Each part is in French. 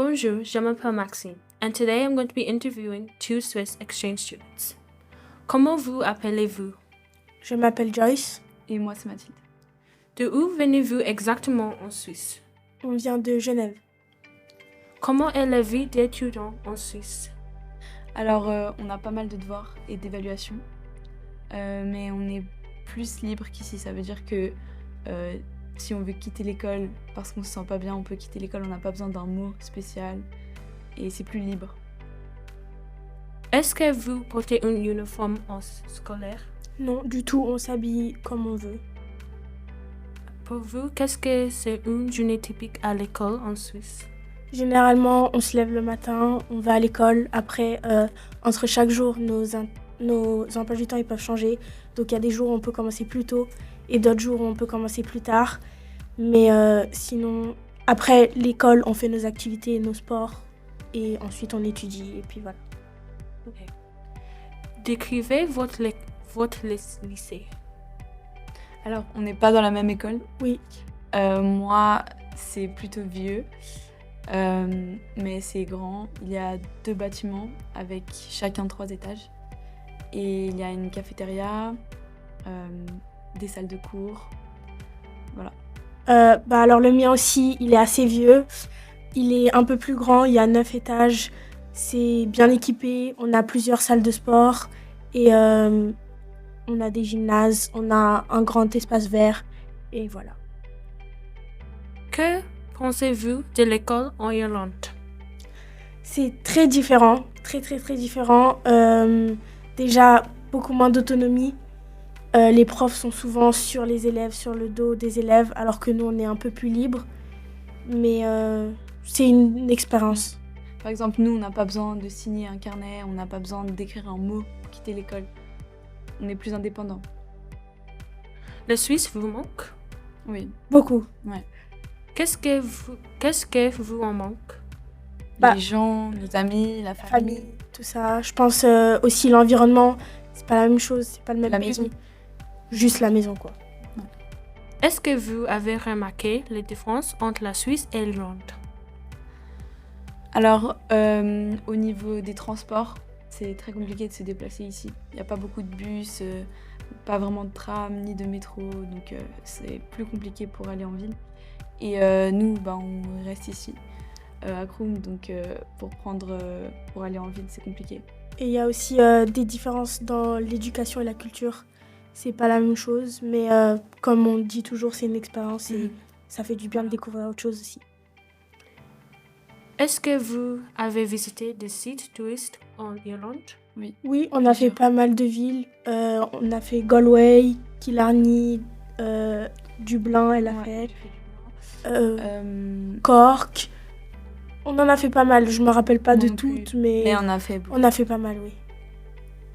Bonjour, je m'appelle Maxime, and today I'm going to be interviewing two Swiss exchange students. Comment vous appelez-vous? Je m'appelle Joyce. Et moi, c'est Mathilde. De où venez-vous exactement en Suisse? On vient de Genève. Comment est la vie d'étudiant en Suisse? Alors, on a pas mal de devoirs et d'évaluations, mais on est plus libre qu'ici. Ça veut dire que si on veut quitter l'école parce qu'on se sent pas bien, on peut quitter l'école, on n'a pas besoin d'un mot spécial et c'est plus libre. Est-ce que vous portez un uniforme scolaire? Non, du tout, on s'habille comme on veut. Pour vous, qu'est-ce que c'est une journée typique à l'école en Suisse? Généralement, on se lève le matin, on va à l'école. Après, entre chaque jour, nos emplois du temps ils peuvent changer. Donc il y a des jours où on peut commencer plus tôt et d'autres jours où on peut commencer plus tard. Mais sinon, après l'école, on fait nos activités, nos sports et ensuite on étudie et puis voilà. Okay. Décrivez votre lycée. Alors, on n'est pas dans la même école. Oui. Moi, c'est plutôt vieux, mais c'est grand. Il y a 2 bâtiments avec chacun 3 étages. Et il y a une cafétéria, des salles de cours, voilà. Alors le mien aussi, il est assez vieux. Il est un peu plus grand, il y a 9 étages. C'est bien équipé, on a plusieurs salles de sport et on a des gymnases, on a un grand espace vert et voilà. Que pensez-vous de l'école en Irlande? C'est très différent, très différent. Déjà, beaucoup moins d'autonomie. Les profs sont souvent sur les élèves, sur le dos des élèves, alors que nous, on est un peu plus libre. Mais c'est une expérience. Par exemple, nous, on n'a pas besoin de signer un carnet, on n'a pas besoin d'écrire un mot pour quitter l'école. On est plus indépendant. La Suisse vous manque? Oui. Beaucoup. Ouais. Qu'est-ce que vous en manque? Les gens, nos amis, la famille. Tout ça. Je pense aussi l'environnement, c'est pas la même chose, c'est pas le même La pays. maison. Juste la maison, quoi. Ouais. Est-ce que vous avez remarqué les différences entre la Suisse et l'Irlande? Alors, au niveau des transports, c'est très compliqué de se déplacer ici. Il n'y a pas beaucoup de bus, pas vraiment de tram ni de métro, donc c'est plus compliqué pour aller en ville. Et nous, on reste ici, à Kroom, donc pour aller en ville, c'est compliqué. Et il y a aussi des différences dans l'éducation et la culture. C'est pas la même chose, mais comme on dit toujours, c'est une expérience et ça fait du bien de découvrir autre chose aussi. Est-ce que vous avez visité des sites touristes en Irlande? Oui, on a fait pas mal de villes. On a fait Galway, Killarney, Dublin, elle a fait. Cork. On en a fait pas mal. Je me rappelle pas de toutes, mais on a fait beaucoup. On a fait pas mal, oui.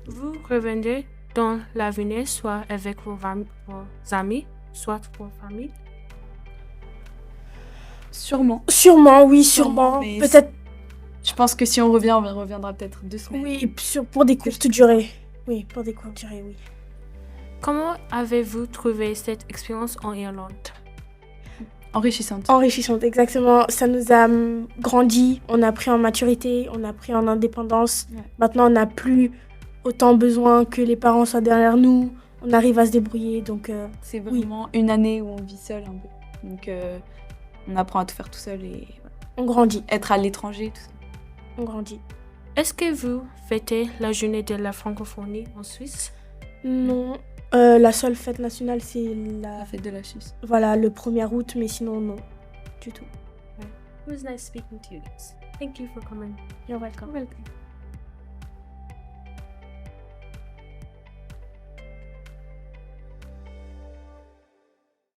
Vous revenez dans l'avenir, soit avec vos amis, soit vos familles? Sûrement. Sûrement, oui, sûrement. Peut-être. Je pense que si on revient, on reviendra peut-être 2 semaines. Oui, pour des courtes durées. Oui, pour des courtes durées, oui. Comment avez-vous trouvé cette expérience en Irlande? Enrichissante. Enrichissante, exactement. Ça nous a grandi, on a pris en maturité, on a pris en indépendance. Ouais. Maintenant, on n'a plus autant besoin que les parents soient derrière nous. On arrive à se débrouiller, donc... c'est vraiment une année où on vit seul un peu. Donc, on apprend à tout faire tout seul et... On grandit. Être à l'étranger, tout ça. On grandit. Est-ce que vous fêtez la journée de la francophonie en Suisse? Non. La seule fête nationale, c'est la fête de la Suisse. Voilà, le 1er août, mais sinon, non. Du tout. It was nice speaking to you guys. Thank you for coming. You're welcome. Welcome.